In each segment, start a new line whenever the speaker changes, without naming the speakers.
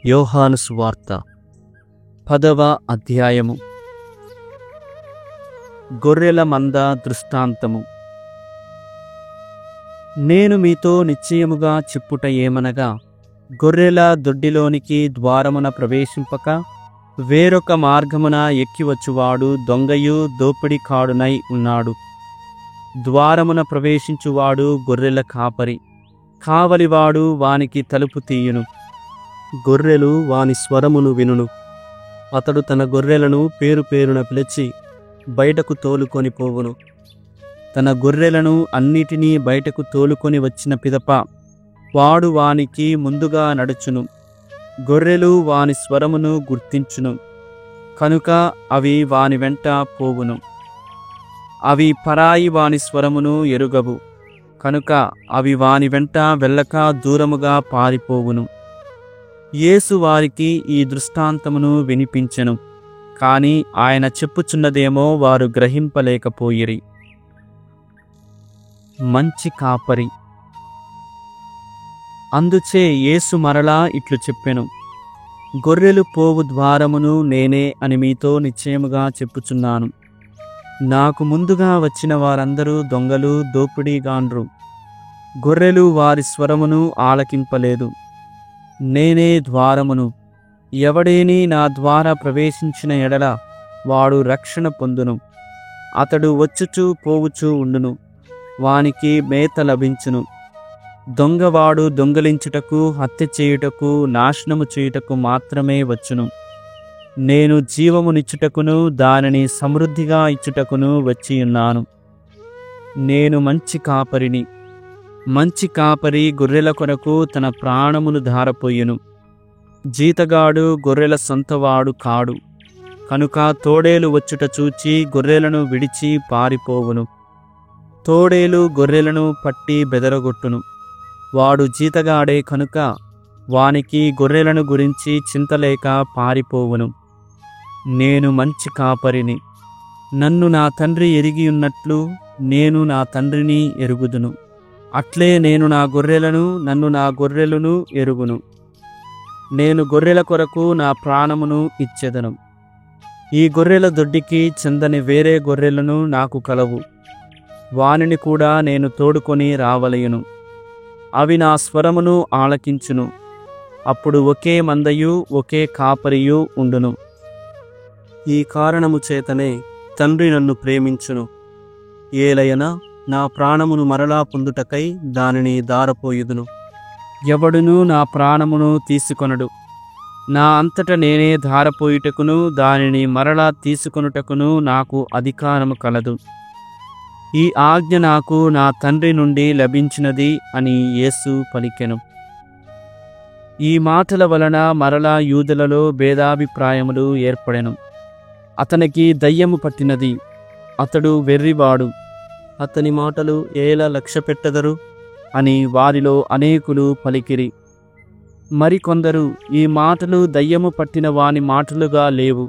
యోహాను సువార్త 10వ అధ్యాయము. గొర్రెల మంద దృష్టాంతము. నేను మీతో నిశ్చయముగా చెప్పుట ఏమనగా, గొర్రెల దొడ్డిలోనికి ద్వారమున ప్రవేశింపక వేరొక మార్గమున ఎక్కివచ్చువాడు దొంగయు దోపిడికాడునై ఉన్నాడు. ద్వారమున ప్రవేశించువాడు గొర్రెల కాపరి. కావలివాడు వానికి తలుపు తీయును. గొర్రెలు వాని స్వరమును వినును. అతడు తన గొర్రెలను పేరు పేరున పిలిచి బయటకు తోలుకొని పోవును. తన గొర్రెలను అన్నిటినీ బయటకు తోలుకొని వచ్చిన పిదప వాడు వానికి ముందుగా నడుచును. గొర్రెలు వాని స్వరమును గుర్తించును, కనుక అవి వాని వెంట పోవును. అవి పరాయి వాని స్వరమును ఎరుగవు, కనుక అవి వాని వెంట వెళ్ళక దూరముగా పారిపోవును. యేసు వారికి ఈ దృష్టాంతమును వినిపించెను, కాని ఆయన చెప్పుచున్నదేమో వారు గ్రహింపలేకపోయిరి. మంచి కాపరి. అందుచే యేసు మరలా ఇట్లు చెప్పెను, గొర్రెలు పోవు ద్వారమును నేనే అని మీతో నిశ్చయముగా చెప్పుచున్నాను. నాకు ముందుగా వచ్చిన వారందరూ దొంగలు, దోపిడీగాండ్రు. గొర్రెలు వారి స్వరమును ఆలకింపలేదు. నేనే ద్వారమును. ఎవడేని నా ద్వారా ప్రవేశించిన ఎడల వాడు రక్షణ పొందును. అతడు వచ్చుచూ పోవుచూ ఉండును, వానికి మేత లభించును. దొంగవాడు దొంగలించుటకు, హత్య చేయుటకు, నాశనము చేయుటకు మాత్రమే వచ్చును. నేను జీవమునిచ్చుటకును దానిని సమృద్ధిగా ఇచ్చుటకును వచ్చియున్నాను. నేను మంచి కాపరిని. మంచి కాపరి గొర్రెల కొరకు తన ప్రాణమును ధారపోయును. జీతగాడు గొర్రెల సొంతవాడు కాడు, కనుక తోడేలు వచ్చుట చూచి గొర్రెలను విడిచి పారిపోవును. తోడేలు గొర్రెలను పట్టి బెదరగొట్టును. వాడు జీతగాడే కనుక వానికి గొర్రెలను గురించి చింతలేక పారిపోవును. నేను మంచి కాపరిని. నన్ను నా తండ్రి ఎరిగియున్నట్లు నేను నా తండ్రిని ఎరుగుదును. అట్లే నేను నా గొర్రెలను, నన్ను నా గొర్రెలను ఎరుగును. నేను గొర్రెల కొరకు నా ప్రాణమును ఇచ్చెదను. ఈ గొర్రెల దొడ్డికి చెందని వేరే గొర్రెలను నాకు కలవు. వానిని కూడా నేను తోడుకొని రావలయును. అవి నా స్వరమును ఆలకించును. అప్పుడు ఒకే మందయు ఒకే కాపరియు ఉండును. ఈ కారణము చేతనే తండ్రి నన్ను ప్రేమించును. ఏలయన నా ప్రాణమును మరలా పొందుటకై దానిని దారపోయుదును. ఎవడునూ నా ప్రాణమును తీసుకొనడు. నా అంతట నేనే ధారపోయుటకును దానిని మరలా తీసుకొనుటకును నాకు అధికారము కలదు. ఈ ఆజ్ఞ నాకు నా తండ్రి నుండి లభించినది అని యేసు పలికెను. ఈ మాటల వలన మరలా యూదులలో భేదాభిప్రాయములు ఏర్పడెను. అతనికి దయ్యము పట్టినది. అతడు వెర్రివాడు. అతని మాటలు ఏలా లక్ష్యపెట్టదరు అని వారిలో అనేకులు పలికిరి. మరికొందరు, ఈ మాటలు దయ్యము పట్టిన వాని మాటలుగా లేవు.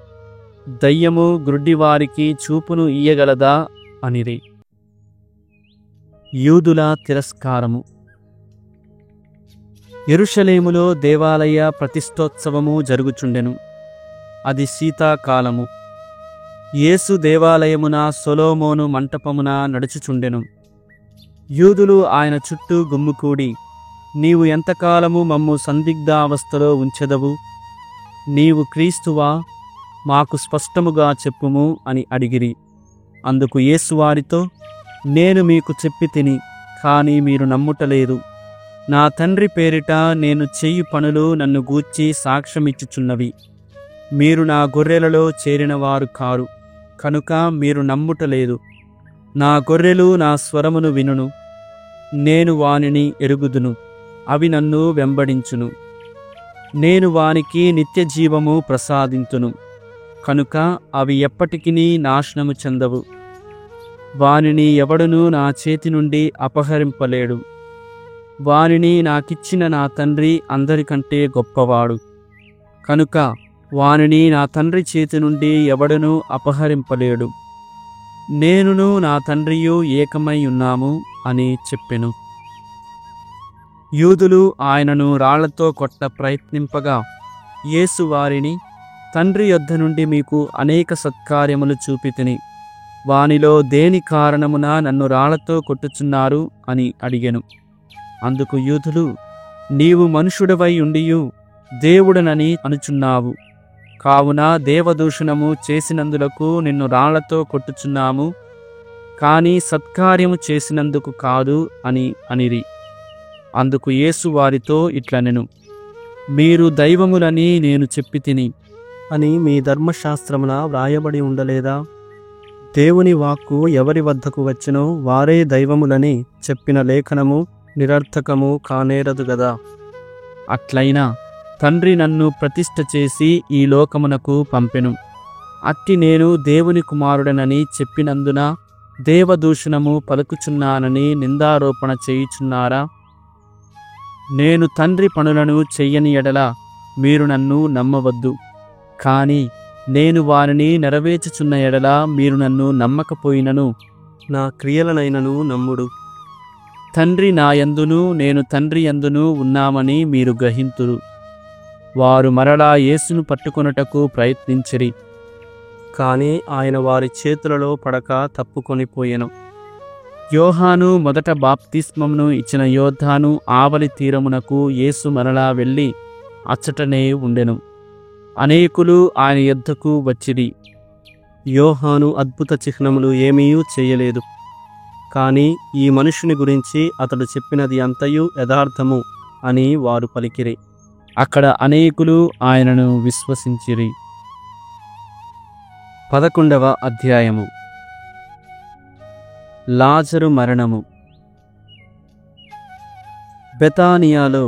దయ్యము గ్రుడ్డివారికి చూపును ఇయ్యగలదా అనిరి. యూదుల తిరస్కారము. యెరూషలేములో దేవాలయ ప్రతిష్టోత్సవము జరుగుచుండెను. అది శీతాకాలము. యేసు దేవాలయమున సొలొమోను మంటపమున నడుచుచుండెను. యూదులు ఆయన చుట్టూ గుమ్ముకూడి, నీవు ఎంతకాలము మమ్ము సందిగ్ధావస్థలో ఉంచెదవు? నీవు క్రీస్తువా? మాకు స్పష్టముగా చెప్పుము అని అడిగిరి. అందుకు యేసు వారితో, నేను మీకు చెప్పి తిని, కాని మీరు నమ్ముటలేదు. నా తండ్రి పేరిట నేను చెయ్యి పనులు నన్ను గూర్చి సాక్ష్యమిచ్చుచున్నవి. మీరు నా గొర్రెలలో చేరినవారు కారు, కనుక మీరు నమ్ముటలేదు. నా గొర్రెలు నా స్వరమును వినును. నేను వానిని ఎరుగుదును. అవి నన్ను వెంబడించును. నేను వానికి నిత్యజీవము ప్రసాదింతును. కనుక అవి ఎప్పటికినీ నాశనము చెందవు. వానిని ఎవడునూ నా చేతి నుండి అపహరింపలేడు. వానిని నాకిచ్చిన నా తండ్రి అందరికంటే గొప్పవాడు, కనుక వానిని నా తండ్రి చేతి నుండి ఎవడనూ అపహరింపలేడు. నేనును నా తండ్రియు ఏకమై ఉన్నాము అని చెప్పెను. యూదులు ఆయనను రాళ్లతో కొట్ట ప్రయత్నింపగా యేసు వారిని, తండ్రి యొద్ద నుండి మీకు అనేక సత్కార్యములు చూపితిని, వానిలో దేని కారణమున నన్ను రాళ్లతో కొట్టుచున్నారు అని అడిగెను. అందుకు యూదులు, నీవు మనుషుడవై ఉండియు దేవుడనని అనుచున్నావు, కావున దేవదూషణము చేసినందులకు నిన్ను రాళ్లతో కొట్టుచున్నాము, కాని సత్కార్యము చేసినందుకు కాదు అని అనిరి. అందుకు యేసు వారితో ఇట్లనెను, మీరు దైవములని నేను చెప్పితిని అని మీ ధర్మశాస్త్రమున వ్రాయబడి ఉండలేదా? దేవుని వాక్కు ఎవరి వద్దకు వచ్చినో వారే దైవములని చెప్పిన లేఖనము నిరర్థకము కానేరదు గదా. అట్లయినా తండ్రి నన్ను ప్రతిష్ఠ చేసి ఈ లోకమునకు పంపెను. అట్టి నేను దేవుని కుమారుడనని చెప్పినందున దేవదూషణము పలుకుచున్నానని నిందారోపణ చేయుచున్నారా? నేను తండ్రి పనులను చెయ్యని ఎడల మీరు నన్ను నమ్మవద్దు, కాని నేను వారిని నెరవేర్చుచున్న ఎడల మీరు నన్ను నమ్మకపోయినను నా క్రియలనైనను నమ్ముడు. తండ్రి నా యందును నేను తండ్రి యందును ఉన్నామని మీరు గ్రహింతురు. వారు మరలా యేసును పట్టుకొనుటకు ప్రయత్నించిరి, కాని ఆయన వారి చేతులలో పడక తప్పుకొనిపోయెను. యోహాను మొదట బాప్తిస్మమును ఇచ్చిన యోర్దాను ఆవలి తీరమునకు యేసు మరలా వెళ్ళి అచ్చటనే ఉండెను. అనేకులు ఆయన యొద్దకు వచ్చిరి. యోహాను అద్భుత చిహ్నములు ఏమీ చేయలేదు, కాని ఈ మనుషుని గురించి అతడు చెప్పినది అంతయు యథార్థము అని వారు పలికిరి. అక్కడ అనేకులు ఆయనను విశ్వసించిరి. 11వ అధ్యాయము. లాజరు మరణము. బెతానియాలో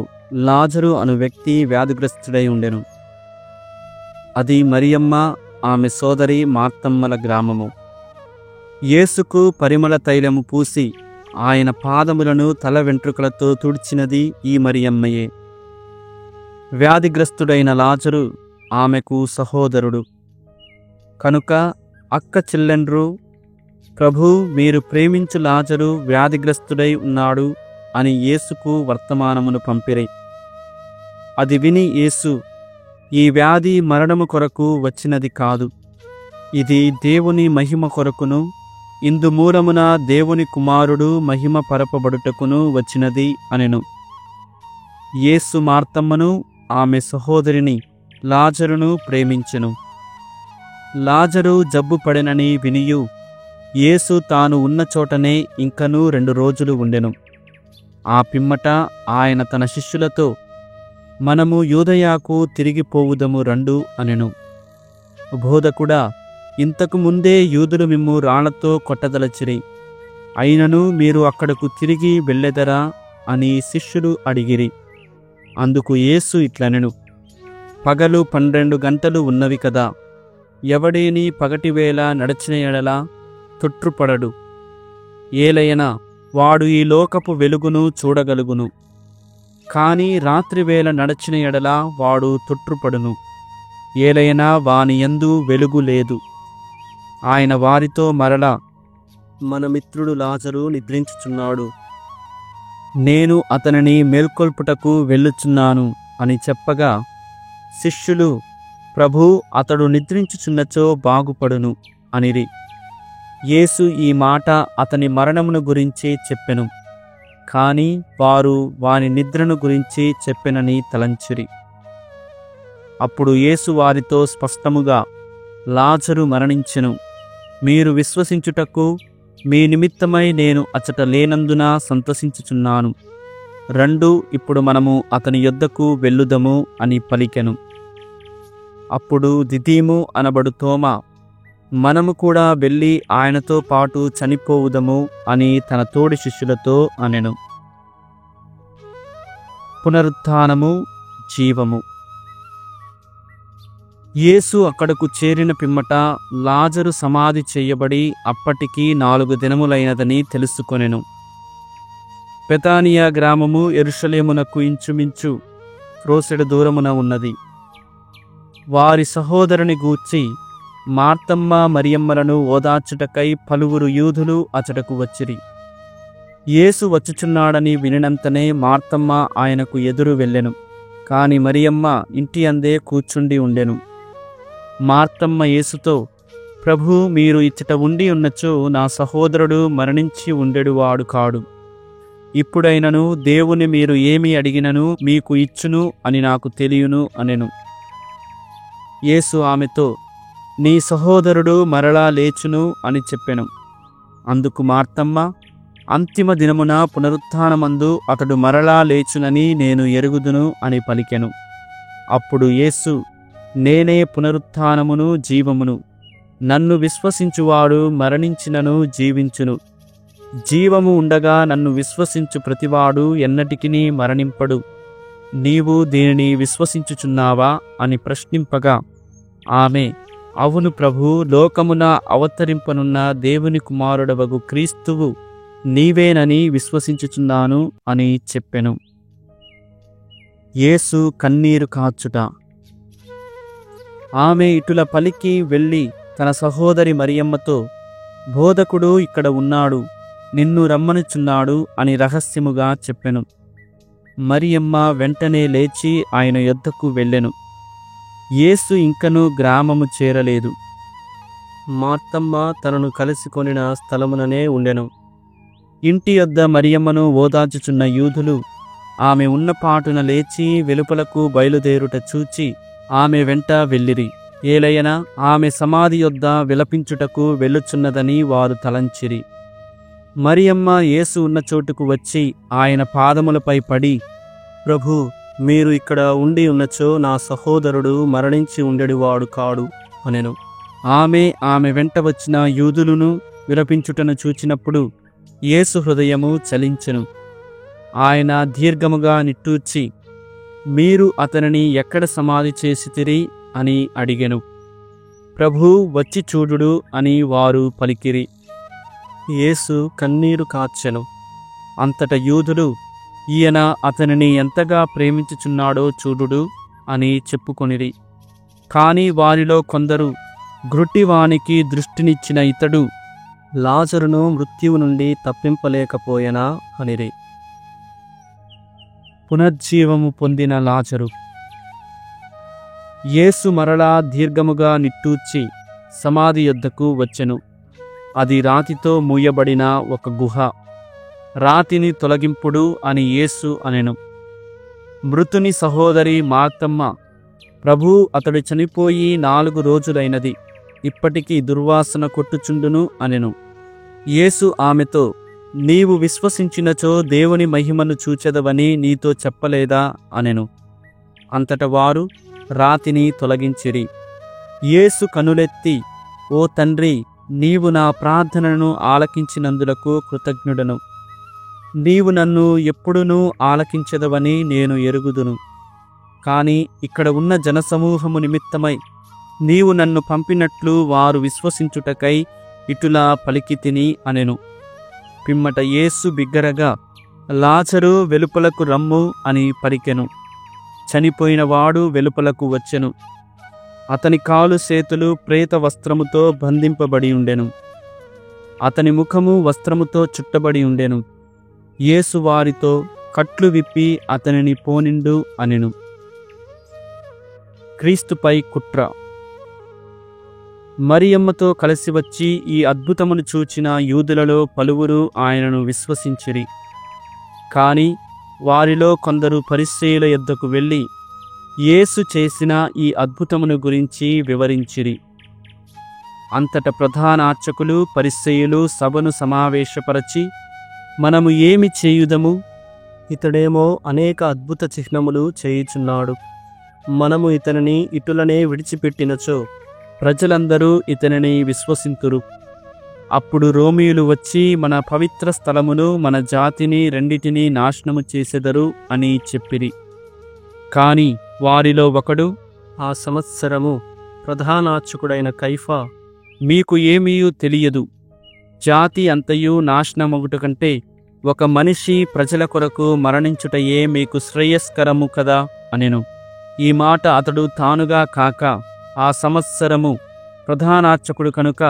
లాజరు అను వ్యక్తి వ్యాధిగ్రస్తుడై ఉండెను. అది మరియమ్మ ఆమె సోదరి మార్తమ్మల గ్రామము. యేసుకు పరిమళ తైలము పూసి ఆయన పాదములను తల వెంట్రుకలతో తుడిచినది ఈ మరియమ్మయే. వ్యాధిగ్రస్తుడైన లాజరు ఆమెకు సహోదరుడు కనుక అక్క చెల్లెండ్రు, ప్రభూ, మీరు ప్రేమించు లాజరు వ్యాధిగ్రస్తుడై ఉన్నాడు అని యేసుకు వర్తమానమును పంపిరి. అది విని యేసు, ఈ వ్యాధి మరణము కొరకు వచ్చినది కాదు, ఇది దేవుని మహిమ కొరకును ఇందు మూలమున దేవుని కుమారుడు మహిమ పరపబడుటకును వచ్చినది అనెను. యేసు మార్తమ్మను ఆమె సహోదరిని లాజరును ప్రేమించెను. లాజరు జబ్బు పడెనని వినియు యేసు తాను ఉన్న చోటనే ఇంకనూ 2 రోజులు ఉండెను. ఆ పిమ్మట ఆయన తన శిష్యులతో, మనము యూదయాకు తిరిగిపోవుదము రండు అనెను. బోధకుడా, ఇంతకు ముందే యూదులు మిమ్ము రాళ్లతో కొట్టదలచిరి, అయినను మీరు అక్కడకు తిరిగి వెళ్ళెదరా అని శిష్యులు అడిగిరి. అందుకు యేసు ఇట్లనెను, పగలు 12 గంటలు ఉన్నవి కదా, ఎవడేని పగటివేళ నడచిన ఎడల తొట్రుపడడు, ఏలయనా వాడు ఈ లోకపు వెలుగును చూడగలుగును. కాని రాత్రివేళ నడచిన ఎడల వాడు తొట్రుపడును, ఏలయనా వాని యందు వెలుగు లేదు. ఆయన వారితో మరలా, మన మిత్రుడు లాజరు నిద్రించుచున్నాడు, నేను అతనిని మేల్కొల్పుటకు వెళ్ళుచున్నాను అని చెప్పగా శిష్యులు, ప్రభూ, అతడు నిద్రించుచున్నచో బాగుపడును అనిరి. యేసు ఈ మాట అతని మరణమును గురించి చెప్పెను, కాని వారు వాని నిద్రను గురించి చెప్పెనని తలంచిరి. అప్పుడు యేసు వారితో స్పష్టముగా, లాజరు మరణించెను, మీరు విశ్వసించుటకు మీ నిమిత్తమై నేను అచ్చట లేనందున సంతోషించుచున్నాను. రండు, ఇప్పుడు మనము అతని యొద్దకు వెళ్ళుదము అని పలికెను. అప్పుడు దిదీము అనబడు తోమా, మనము కూడా వెళ్ళి ఆయనతో పాటు చనిపోవుదము అని తన తోడి శిష్యులతో అనెను. పునరుత్థానము, జీవము. యేసు అక్కడకు చేరిన పిమ్మట లాజరు సమాధి చేయబడి అప్పటికి 4 దినములైనదని తెలుసుకొనెను. బెతానియా గ్రామము యెరూషలేమునకు ఇంచుమించు క్రోసెడు దూరమున ఉన్నది. వారి సహోదరుని గూర్చి మార్తమ్మ మరియమ్మలను ఓదార్చుటకై పలువురు యూదులు అచటకు వచ్చిరి. యేసు వచ్చుచున్నాడని వినినంతనే మార్తమ్మ ఆయనకు ఎదురు వెళ్ళెను. కాని మరియమ్మ ఇంటి అందే కూర్చుండి ఉండెను. మార్తమ్మ యేసుతో, ప్రభూ, మీరు ఇచ్చట ఉండి ఉన్నచో నా సహోదరుడు మరణించి ఉండెడువాడు కాడు. ఇప్పుడైనను దేవుని మీరు ఏమి అడిగినను మీకు ఇచ్చును అని నాకు తెలియను అనెను. యేసు ఆమెతో, నీ సహోదరుడు మరలా లేచును అని చెప్పెను. అందుకు మార్తమ్మ, అంతిమ దినమున పునరుత్థానమందు అతడు మరలా లేచునని నేను ఎరుగుదును అని పలికెను. అప్పుడు యేసు, నేనే పునరుత్థానమును జీవమును. నన్ను విశ్వసించువాడు మరణించినను జీవించును. జీవము ఉండగా నన్ను విశ్వసించు ప్రతివాడు ఎన్నటికినీ మరణింపడు. నీవు దీనిని విశ్వసించుచున్నావా అని ప్రశ్నింపగా ఆమె, అవును ప్రభూ, లోకమున అవతరింపనున్న దేవుని కుమారుడవగు క్రీస్తువు నీవేనని విశ్వసించుచున్నాను అని చెప్పెను. యేసు కన్నీరు కార్చుట. ఆమె ఇటుల పలికి వెళ్ళి తన సహోదరి మరియమ్మతో, బోధకుడు ఇక్కడ ఉన్నాడు, నిన్ను రమ్మనుచున్నాడు అని రహస్యముగా చెప్పెను. మరియమ్మ వెంటనే లేచి ఆయన యొద్దకు వెళ్ళెను. యేసు ఇంకనూ గ్రామము చేరలేదు. మార్తమ్మ తనను కలిసికొనిన స్థలముననే ఉండెను. ఇంటి యొద్ద మరియమ్మను ఓదార్చుచున్న యూదులు ఆమె ఉన్నపాటున లేచి వెలుపలకు బయలుదేరుట చూచి ఆమె వెంట వెళ్ళిరి. ఏలయన ఆమె సమాధి యొద్ద విలపించుటకు వెళ్ళుచున్నదని వారు తలంచిరి. మరియమ్మ యేసు ఉన్న చోటుకు వచ్చి ఆయన పాదములపై పడి, ప్రభూ, మీరు ఇక్కడ ఉండి ఉన్నచో నా సహోదరుడు మరణించి ఉండెడువాడు కాడు అనెను. ఆమె వెంట వచ్చిన యూదులను విలపించుటను చూచినప్పుడు యేసు హృదయము చలించెను. ఆయన దీర్ఘముగా నిట్టూర్చి, మీరు అతనిని ఎక్కడ సమాధి చేసితిరి అని అడిగెను. ప్రభూ, వచ్చి చూడుడు అని వారు పలికిరి. యేసు కన్నీరు కార్చెను. అంతట యూదులు, ఈయన అతనిని ఎంతగా ప్రేమించుచున్నాడో చూడుడు అని చెప్పుకొనిరి. కాని వారిలో కొందరు, గ్రుడ్డివానికి దృష్టినిచ్చిన ఇతడు లాజరును మృత్యువు నుండి తప్పింపలేకపోయెనా అనిరి. పునర్జీవము పొందిన లాజరు. యేసు మరలా దీర్ఘముగా నిట్టూర్చి సమాధి యొద్దకు వచ్చెను. అది రాతితో మూయబడిన ఒక గుహ. రాతిని తొలగింపుడు అని యేసు అనెను. మృతుని సహోదరి మార్తమ్మ, ప్రభూ, అతడు చనిపోయి 4 రోజులైనది, ఇప్పటికీ దుర్వాసన కొట్టుచుండును అనెను. యేసు ఆమెతో, నీవు విశ్వసించినచో దేవుని మహిమను చూచెదవని నీతో చెప్పలేదా అనెను. అంతట వారు రాతిని తొలగించిరి. యేసు కనులెత్తి, ఓ తండ్రి, నీవు నా ప్రార్థనను ఆలకించినందులకు కృతజ్ఞుడను. నీవు నన్ను ఎప్పుడునూ ఆలకించెదవని నేను ఎరుగుదును. కాని ఇక్కడ ఉన్న జనసమూహము నిమిత్తమై నీవు నన్ను పంపినట్లు వారు విశ్వసించుటకై ఇటులా పలికితిని అనెను. పిమ్మట యేసు బిగ్గరగా, లాజరు వెలుపలకు రమ్ము అని పలికెను. చనిపోయినవాడు వెలుపలకు వచ్చెను. అతని కాలు చేతులు ప్రేత వస్త్రముతో బంధింపబడి ఉండెను. అతని ముఖము వస్త్రముతో చుట్టబడి ఉండెను. యేసు వారితో, కట్లు విప్పి అతనిని పోనిండు అనెను. క్రీస్తుపై కుట్ర. మరియమ్మతో కలిసి వచ్చి ఈ అద్భుతమును చూచిన యూదులలో పలువురు ఆయనను విశ్వసించిరి. కాని వారిలో కొందరు పరిసయ్యుల యొద్దకు వెళ్ళి యేసు చేసిన ఈ అద్భుతమును గురించి వివరించిరి. అంతట ప్రధాన అర్చకులు, పరిసయ్యులు సభను సమావేశపరచి, మనము ఏమి చేయుదము? ఇతడేమో అనేక అద్భుత చిహ్నములు చేయుచున్నాడు. మనము ఇతనిని ఇటులనే విడిచిపెట్టినచో ప్రజలందరూ ఇతనిని విశ్వసింతురు. అప్పుడు రోమీయులు వచ్చి మన పవిత్ర స్థలమును, మన జాతిని రెండిటినీ నాశనము చేసెదరు అని చెప్పిరి. కాని వారిలో ఒకడు, ఆ సంవత్సరము ప్రధానార్చకుడైన కైఫా, మీకు ఏమీయూ తెలియదు, జాతి అంతయు నాశనమగుట కంటే ఒక మనిషి ప్రజల కొరకు మరణించుటయే మీకు శ్రేయస్కరము కదా అనెను. ఈ మాట అతడు తానుగా కాక ఆ సంవత్సరము ప్రధానార్చకుడు కనుక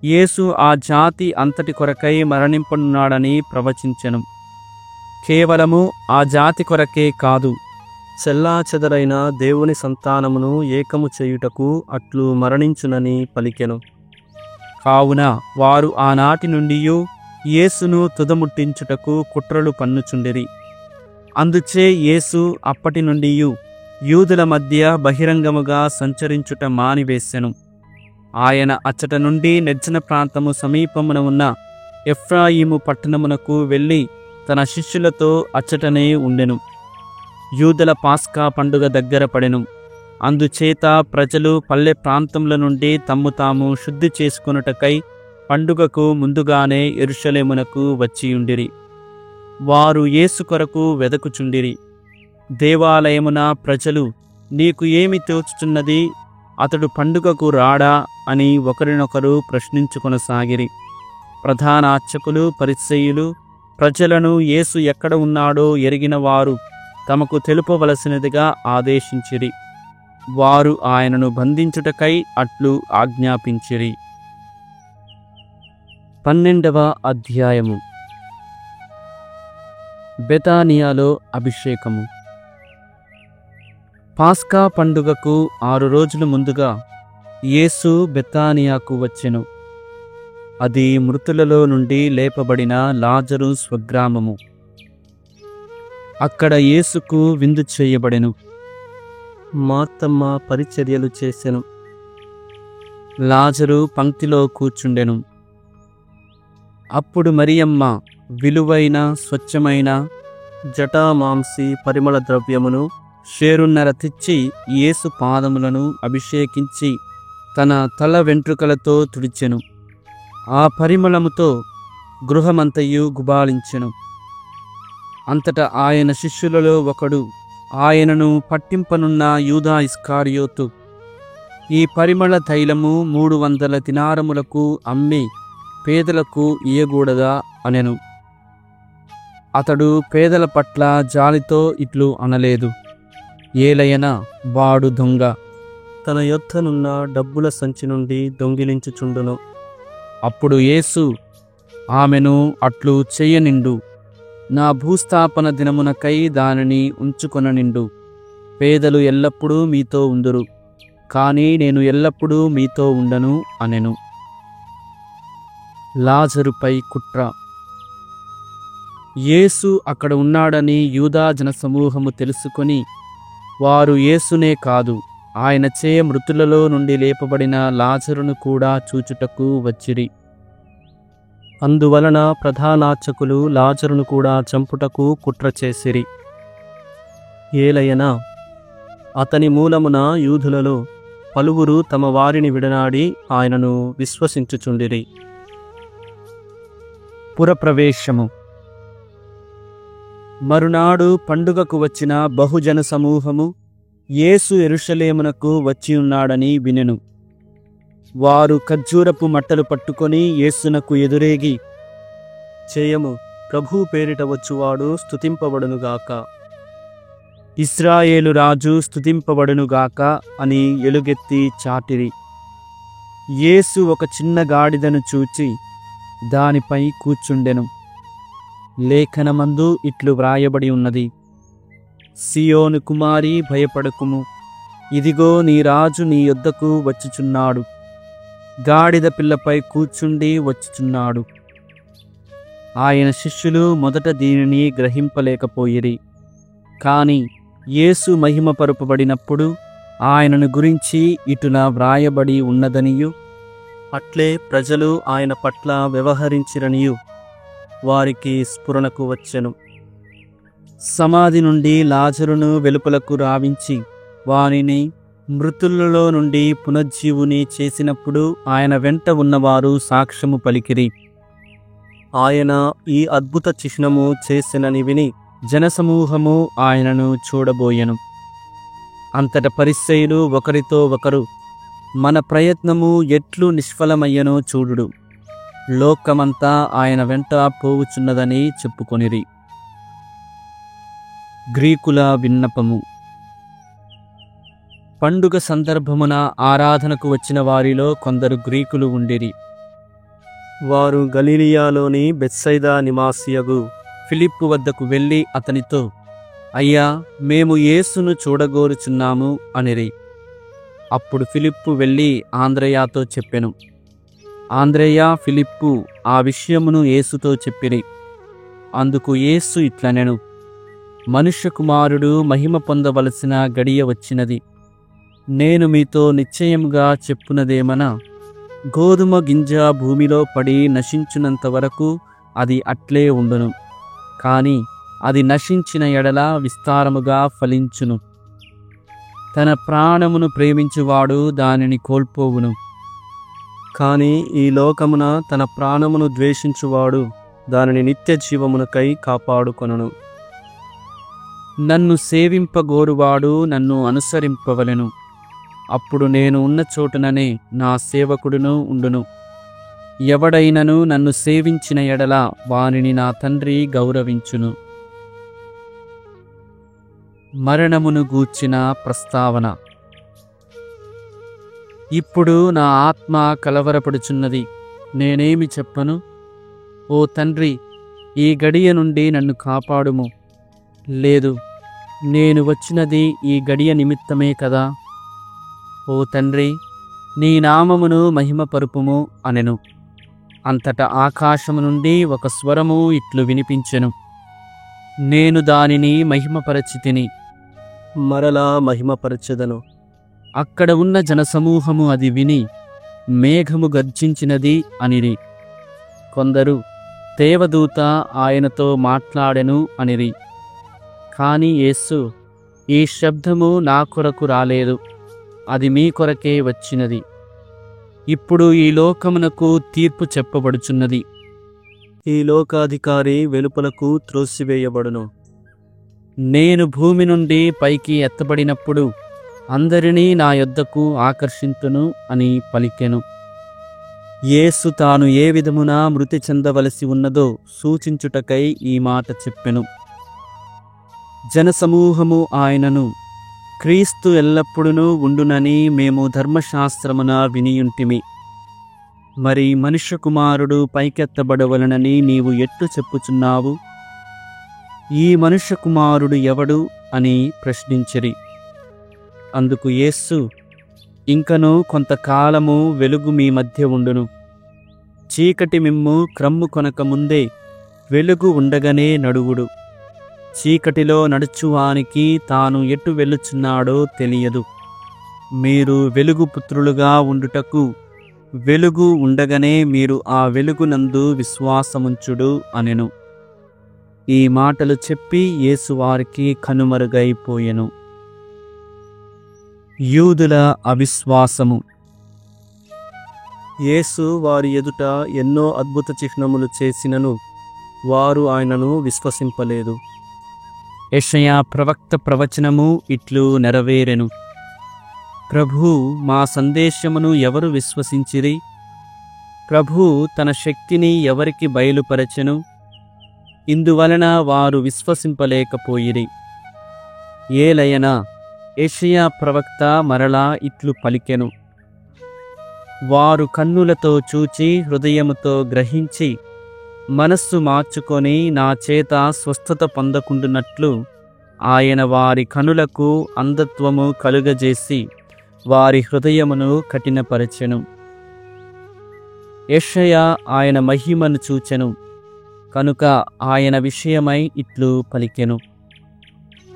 యేసు ఆ జాతి అంతటి కొరకై మరణింపనున్నాడని ప్రవచించెను. కేవలము ఆ జాతి కొరకే కాదు,
చెల్లాచెదరైన దేవుని సంతానమును ఏకము చేయుటకు అట్లు మరణించునని పలికెను.
కావున వారు ఆనాటి నుండి యేసును తుదముట్టించుటకు కుట్రలు పన్నుచుండిరి. అందుచే యేసు అప్పటి నుండి యూదుల మధ్య బహిరంగముగా సంచరించుట మానివేసెను. ఆయన అచ్చట నుండి నిర్జన ప్రాంతము సమీపమున ఉన్న ఎఫ్రాయిము పట్టణమునకు వెళ్ళి తన శిష్యులతో అచ్చటనే ఉండెను. యూదుల పాస్కా పండుగ దగ్గర పడెను. అందుచేత ప్రజలు పల్లె ప్రాంతముల నుండి తమ్ము తాము శుద్ధి చేసుకొనుటకై పండుగకు ముందుగానే యెరూషలేమునకు వచ్చియుండిరి. వారు యేసు కొరకు వెదకుచుండిరి. దేవాలయమున ప్రజలు, నీకు ఏమి తోచుచున్నది? అతడు పండుగకు రాడా అని ఒకరినొకరు ప్రశ్నించుకొనసాగిరి. ప్రధాన అర్చకులు, పరిసయ్యులు ప్రజలను యేసు ఎక్కడ ఉన్నాడో ఎరిగిన వారు తమకు తెలుపవలసినదిగా ఆదేశించిరి. వారు ఆయనను బంధించుటకై అట్లు ఆజ్ఞాపించిరి. 12వ అధ్యాయము. బెతానియాలో అభిషేకము. పాస్కా పండుగకు 6 రోజుల ముందుగా యేసు బెతానియాకు వచ్చెను. అది మృతులలో నుండి లేపబడిన లాజరు స్వగ్రామము. అక్కడ యేసుకు విందు చేయబడెను.
మార్తమ్మ పరిచర్యలు చేసెను.
లాజరు పంక్తిలో కూర్చుండెను. అప్పుడు మరియమ్మ విలువైన స్వచ్ఛమైన
జటామాంసి పరిమళ ద్రవ్యమును
షేరున్నర తెచ్చి యేసు పాదములను అభిషేకించి తన తల వెంట్రుకలతో తుడిచెను. ఆ పరిమళముతో గృహమంతయు గుబాళించెను. అంతటా ఆయన శిష్యులలో ఒకడు, ఆయనను పట్టింపనున్న యూదా ఇస్కారియోతు, ఈ పరిమళ తైలము 300 దినారములకు అమ్మి పేదలకు ఇయ్యగూడదా అనెను. అతడు పేదల పట్ల జాలితో ఇట్లు అనలేదు, ఏలయన వాడు దొంగ,
తన యొద్దనున్న డబ్బుల సంచి నుండి దొంగిలించుచుండును.
అప్పుడు యేసు ఆమెను అట్లు చెయ్యనిండు. నా భూస్థాపన దినమునకై దానిని ఉంచుకొననిండు. పేదలు ఎల్లప్పుడూ మీతో ఉందురు, కానీ నేను ఎల్లప్పుడూ మీతో ఉండను అనెను. లాజరుపై కుట్ర. యేసు అక్కడ ఉన్నాడని యూదా జనసమూహము తెలుసుకొని వారు యేసునే కాదు, ఆయనచే మృతులలో నుండి లేపబడిన లాజరును కూడా చూచుటకు వచ్చిరి.
అందువలన ప్రధానార్చకులు లాజరును కూడా చంపుటకు కుట్ర చేసిరి. ఏలయనా అతని మూలమున యూదులలో పలువురు తమ వారిని విడనాడి ఆయనను విశ్వసించుచుండిరి.
పురప్రవేశము. మరునాడు పండుగకు వచ్చిన బహుజన సమూహము యేసు యెరూషలేమునకు వచ్చియున్నాడని వినెను. వారు ఖర్జూరపు మట్టలు పట్టుకొని యేసునకు ఎదురేగి,
చేయము, ప్రభు పేరిట వచ్చువాడు స్తుతింపబడునుగాక,
ఇశ్రాయేలు రాజు స్తుతింపబడునుగాక అని ఎలుగెత్తి చాటిరి. యేసు ఒక చిన్న గాడిదను చూచి దానిపై కూర్చుండెను. లేఖనమందు ఇట్లు వ్రాయబడి ఉన్నది, సియోను కుమారి భయపడకుము, ఇదిగో నీ రాజు నీ యొద్దకు వచ్చుచున్నాడు, గాడిద పిల్లపై కూర్చుండి వచ్చుచున్నాడు. ఆయన శిష్యులు మొదట దీనిని గ్రహింపలేకపోయిరి. కాని యేసు మహిమపరుపబడినప్పుడు ఆయనను గురించి ఇటులా వ్రాయబడి ఉన్నదనియు,
అట్లే ప్రజలు ఆయన పట్ల వ్యవహరించిరనియు వారికి స్ఫురణకు వచ్చెను.
సమాధి నుండి లాజరును వెలుపలకు రావించి వానిని మృతులలో నుండి పునర్జీవుని చేసినప్పుడు ఆయన వెంట ఉన్నవారు సాక్ష్యము పలికిరి.
ఆయన ఈ అద్భుత చిహ్నము చేసెనని విని
జనసమూహము ఆయనను చూడబోయెను. అంతట పరిసయ్యులు ఒకరితో ఒకరు, మన ప్రయత్నము ఎట్లు నిష్ఫలమయ్యనో చూడుడు, లోకమంతా ఆయన వెంట పోవుచున్నదని చెప్పుకొనిరి. గ్రీకుల విన్నపము. పండుగ సందర్భమున ఆరాధనకు వచ్చిన వారిలో కొందరు గ్రీకులు ఉండిరి.
వారు గలిలియాలోని బెత్సైదా నివాసియగు
ఫిలిప్పు వద్దకు వెళ్ళి అతనితో, అయ్యా, మేము యేసును చూడగోరుచున్నాము అనిరి. అప్పుడు ఫిలిప్పు వెళ్ళి ఆంద్రెయాతో చెప్పెను. ఆంద్రెయ, ఫిలిప్పు ఆ విషయమును యేసుతో చెప్పిరి. అందుకు యేసు ఇట్లనెను, మనుష్య కుమారుడు మహిమ పొందవలసిన గడియ వచ్చినది. నేను మీతో నిశ్చయముగా చెప్పునదేమన, గోధుమ గింజ భూమిలో పడి నశించునంత వరకు అది అట్లే ఉండును. కాని అది నశించిన ఎడల విస్తారముగా ఫలించును. తన ప్రాణమును ప్రేమించువాడు దానిని కోల్పోవును.
కాని ఈ లోకమున తన ప్రాణమును ద్వేషించువాడు దానిని నిత్య జీవమునకై కాపాడుకొనును.
నన్ను సేవింపగోరువాడు నన్ను అనుసరింపవలెను. అప్పుడు నేను ఉన్న చోటుననే నా సేవకుడును ఉండును. ఎవడైనను నన్ను సేవించిన ఎడల వానిని నా తండ్రి గౌరవించును. మరణమును గూర్చిన ప్రస్తావన. ఇప్పుడు నా ఆత్మ కలవరపడుచున్నది. నేనేమి చెప్పను? ఓ తండ్రి, ఈ గడియ నుండి నన్ను కాపాడుము. లేదు, నేను వచ్చినది ఈ గడియ నిమిత్తమే కదా. ఓ తండ్రి, నీ నామమును మహిమపరుపుము అనెను. అంతటా ఆకాశము నుండి ఒక స్వరము ఇట్లు వినిపించెను, నేను దానిని మహిమపరచితిని,
మరలా మహిమపరచెదను.
అక్కడ ఉన్న జనసమూహము అది విని, మేఘము గర్జించినది అనిరి. కొందరు, దేవదూత ఆయనతో మాట్లాడెను అనిరి. కాని యేసు, ఈ శబ్దము నా కొరకు రాలేదు, అది మీ కొరకే వచ్చినది. ఇప్పుడు ఈ లోకమునకు తీర్పు చెప్పబడుచున్నది.
ఈ లోకాధికారి వెలుపలకు త్రోసివేయబడును.
నేను భూమి నుండి పైకి ఎత్తబడినప్పుడు అందరినీ నా యొద్దకు ఆకర్షింతును అని పలికెను. యేసు తాను ఏ విధమున మృతి చెందవలసి ఉన్నదో సూచించుటకై ఈ మాట చెప్పెను. జనసమూహము ఆయనను, క్రీస్తు ఎల్లప్పుడూ ఉండునని మేము ధర్మశాస్త్రమున వినియుంటిమి. మరి మనుష్య కుమారుడు పైకెత్తబడవలనని నీవు ఎట్లు చెప్పుచున్నావు? ఈ మనుష్య కుమారుడు ఎవడు అని ప్రశ్నించిరి. అందుకు యేసు, ఇంకను కొంతకాలము వెలుగు మీ మధ్య ఉండును. చీకటి మిమ్ము క్రమ్ము కొనక ముందే వెలుగు ఉండగానే నడువుడు. చీకటిలో నడుచువానికి తాను ఎటు వెళ్ళుచున్నాడో తెలియదు. మీరు వెలుగు పుత్రులుగా ఉండుటకు వెలుగు ఉండగానే మీరు ఆ వెలుగునందు విశ్వాసముంచుడు అనెను. ఈ మాటలు చెప్పి యేసు వారికి కనుమరుగైపోయెను. యూదుల అవిశ్వాసము.
యేసు వారి ఎదుట ఎన్నో అద్భుత చిహ్నములు చేసినను వారు ఆయనను విశ్వసింపలేదు.
యెషయా ప్రవక్త ప్రవచనము ఇట్లు నెరవేరెను. ప్రభూ, మా సందేశమును ఎవరు విశ్వసించిరి? ప్రభూ తన శక్తిని ఎవరికి బయలుపరచెను? ఇందువలన వారు విశ్వసింపలేకపోయిరి. ఏలయనా యెషయా ప్రవక్త మరలా ఇట్లు పలికెను, వారు కన్నులతో చూచి హృదయముతో గ్రహించి మనస్సు మార్చుకొని నా చేత స్వస్థత పొందకుండునట్లు ఆయన వారి కనులకు అంధత్వము కలుగజేసి వారి హృదయమును కఠినపరచెను. యెషయా ఆయన మహిమను చూచెను కనుక ఆయన విషయమై ఇట్లు పలికెను.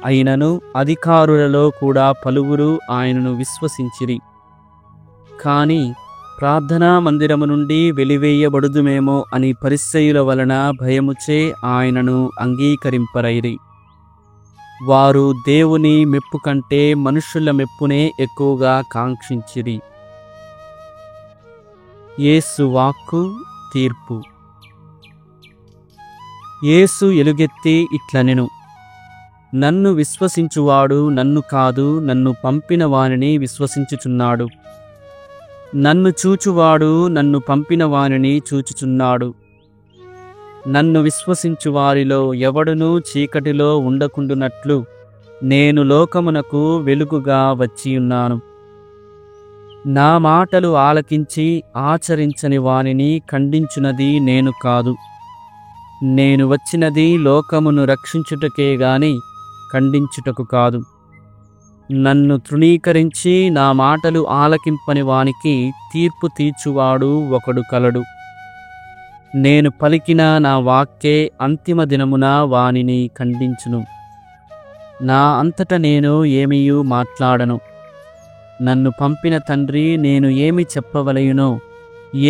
అయినను అధికారులలో కూడా పలువురు ఆయనను విశ్వసించిరి. కాని ప్రార్థనా మందిరము నుండి వెలివేయబడుదుమేమో అని పరిసయ్యుల వలన భయముచే ఆయనను అంగీకరింపరైరి. వారు దేవుని మెప్పు కంటే మనుషుల మెప్పునే ఎక్కువగా కాంక్షించిరి. యేసు వాక్కు తీర్పు. యేసు ఎలుగెత్తి ఇట్లనెను, నన్ను విశ్వసించువాడు నన్ను కాదు, నన్ను పంపిన వానిని విశ్వసించుచున్నాడు. నన్ను చూచువాడు నన్ను పంపిన వానిని చూచుచున్నాడు. నన్ను విశ్వసించు వారిలో ఎవడునూ చీకటిలో ఉండకుండునట్లు నేను లోకమునకు వెలుగుగా వచ్చియున్నాను. నా మాటలు ఆలకించి ఆచరించని వానిని ఖండించునది నేను కాదు. నేను వచ్చినది లోకమును రక్షించుటకే గాని ఖండించుటకు కాదు. నన్ను తృణీకరించి నా మాటలు ఆలకింపని వానికి తీర్పు తీర్చువాడు ఒకడు కలడు. నేను పలికిన నా వాక్కే అంతిమ దినమున వానిని ఖండించును. నా అంతట నేను ఏమీయూ మాట్లాడను. నన్ను పంపిన తండ్రి నేను ఏమి చెప్పవలయునో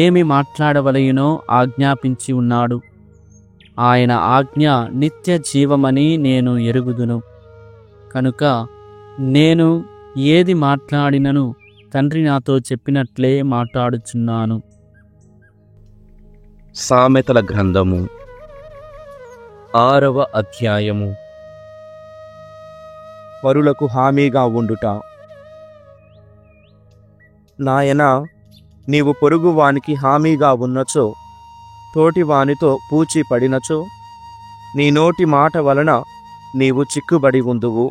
ఏమి మాట్లాడవలయునో ఆజ్ఞాపించి ఉన్నాడు. ఆయన ఆజ్ఞ నిత్య జీవమని నేను ఎరుగుదును. కనుక నేను ఏది మాట్లాడినను తండ్రి నాతో చెప్పినట్లే మాట్లాడుచున్నాను.
సామెతల గ్రంథము 6వ అధ్యాయము. పరులకు హామీగా ఉండుట. నాయనా, నీవు పొరుగువానికి హామీగా ఉన్నచో, తోటివానితో పూచి పడినచో, నీ నోటి మాట వలన నీవు చిక్కుబడి ఉందువు.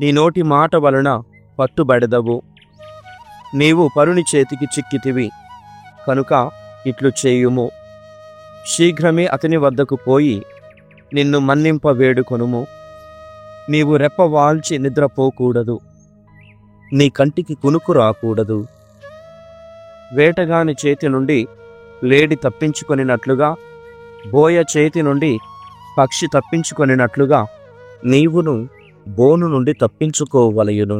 నీ నోటి మాట వలన పట్టుబడెదవు. నీవు పరుని చేతికి చిక్కితివి కనుక ఇట్లు చేయుము. శీఘ్రమే అతని వద్దకు పోయి నిన్ను మన్నింప వేడుకొనుము. నీవు రెప్పవాల్చి నిద్రపోకూడదు. నీ కంటికి కునుకు రాకూడదు. వేటగాని చేతి నుండి లేడి తప్పించుకొనినట్లుగా, బోయ చేతి నుండి పక్షి తప్పించుకొనినట్లుగా నీవును బోను నుండి తప్పించుకోవలయును.